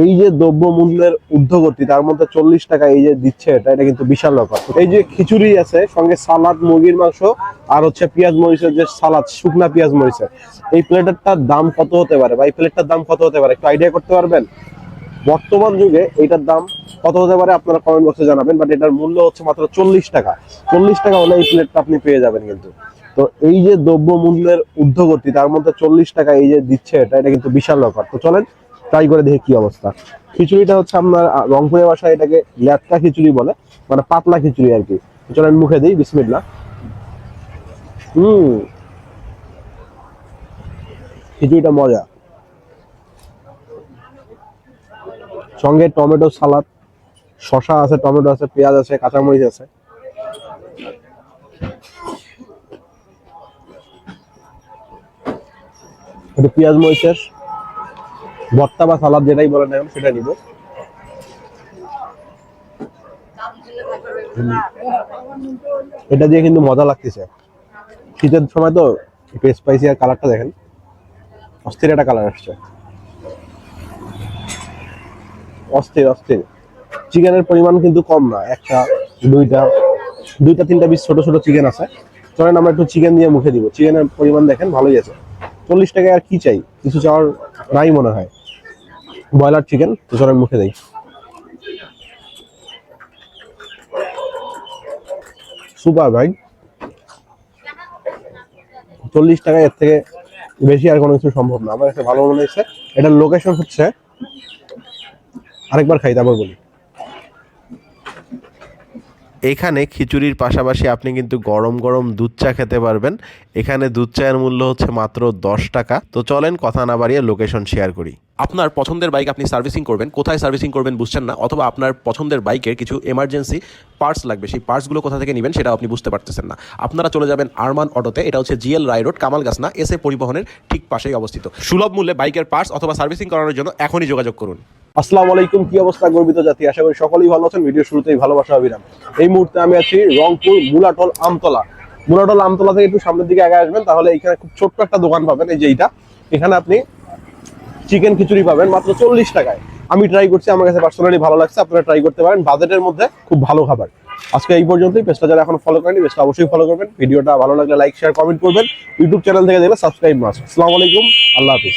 এই যে দ্রব্যমূল্যের ঊর্ধ্বগতি তার মধ্যে 40 টাকা এই যে দিচ্ছে, এটা কিন্তু বিশাল ব্যাপার। এই যে খিচুড়ি আছে, সঙ্গে সালাদ, মুরগির মাংস, আর হচ্ছে পেঁয়াজ মরিচের যে সালাদ, শুকনা পেঁয়াজ মরিচের, এই প্লেটেরটার দাম কত হতে পারে বা এই প্লেটটার দাম কত হতে পারে একটু আইডিয়া করতে পারবেন? বর্তমান যুগে এইটার দাম কত হতে পারে আপনারা কমেন্ট বক্সে জানাবেন। বাট এটার মূল্য হচ্ছে মাত্র 40 টাকা। 40 টাকা হলে এই প্লেটটা আপনি পেয়ে যাবেন কিন্তু। তো এই যে দ্রব্যমূল্যের ঊর্ধ্বগতি তার মধ্যে 40 টাকা এই যে দিচ্ছে, এটা কিন্তু বিশাল ব্যাপার। তো চলেন ট্রাই করে দেখি কি অবস্থা। খিচুড়িটা হচ্ছে আপনার রংপুরের ভাষায় এটাকে ল্যাটকা খিচুড়ি বলে, মানে পাতলা খিচুড়ি আর কি। চলেন মুখে দিই, বিসমিল্লাহ। খিচুড়িটা মজা, সঙ্গে টমেটো সালাদ, শসা আছে, টমেটো আছে, পেঁয়াজ আছে, কাঁচামরিচ আছে। একটু পেঁয়াজ মরিচের ভর্তা বা সালাদ যেটাই বলেন এখন সেটা নিব। এটা দিয়ে কিন্তু মজা লাগতেছে। শীতের সময় তো একটু স্পাইসি, আর কালারটা দেখেন, অস্থির একটা কালার আসছে, অস্থির অস্থির। চিকেনের পরিমাণ কিন্তু কম না, একটা দুইটা তিনটা পিস ছোট ছোট চিকেন আছে। চলেন আমরা একটু চিকেন দিয়ে মুখে দিব। চিকেনের পরিমাণ দেখেন ভালোই আছে। 40 টাকায় আর কি চাই, কিছু চাওয়ার নাই মনে হয়। ব্রয়লার চিকেন, তো চলেন মুখে দেই। সুপার ভাই, 40 টাকায় এর থেকে বেশি আর কোনো কিছু সম্ভব না। আমার কাছে ভালো মনে হয়েছে। এটার লোকেশন হচ্ছে, আরেকবার খাই তারপর বলি। এখানে খিচুড়ির পাশাপাশি আপনি কিন্তু গরম গরম দুধ চা খেতে পারবেন। এখানে দুধ চায়ের মূল্য হচ্ছে মাত্র 10 টাকা। তো চলেন কথা না বাড়িয়ে লোকেশন শেয়ার করি। আপনার পছন্দের বাইক আপনি সার্ভিসিং করবেন, কোথায় সার্ভিসিং করবেন বুঝছেন না, অথবা আপনার পছন্দের বাইকের কিছু এমার্জেন্সি পার্টস লাগবে, সেই পার্টসগুলো কোথা থেকে নেবেন সেটা আপনি বুঝতে পারতেছেন না, আপনারা চলে যাবেন আরমান অটোতে। এটা হচ্ছে জিএল রায় রোড, কামালগাছনা, এসএ পরিবহনের ঠিক পাশেই অবস্থিত। সুলভ মূল্যে বাইকের পার্টস অথবা সার্ভিসিং করানোর জন্য এখনই যোগাযোগ করুন। আসসালামু আলাইকুম, কি অবস্থা গর্বিত জাতি? আশা করি সকলেই ভালো আছেন। ভিডিও শুরুতেই ভালোবাসা অভিরাম। এই মুহূর্তে আমি আছি রংপুর মুলাটল আমতলা। মুলাটল আমতলা থেকে একটু সামনের দিকে আগে আসবেন, তাহলে এখানে খুব ছোট্ট একটা দোকান পাবেন, এই যে এইটা। এখানে আপনি চিকেন খিচুড়ি পাবেন মাত্র 40 টাকায়। আমি ট্রাই করছি, আমার কাছে পার্সোনালি ভালো লাগছে। আপনারা ট্রাই করতে পারেন, বাজেটের মধ্যে খুব ভালো খাবার। আজকে এই পর্যন্তই। পেজটা যারা এখন ফলো করেনি, পেজটা অবশ্যই ফলো করবেন। ভিডিওটা ভালো লাগলে লাইক, শেয়ার, কমেন্ট করবেন। ইউটিউব চ্যানেল থেকে দেখলে সাবস্ক্রাইব মাস্ট। আসসালামু আলাইকুম, আল্লাহ হাফিজ।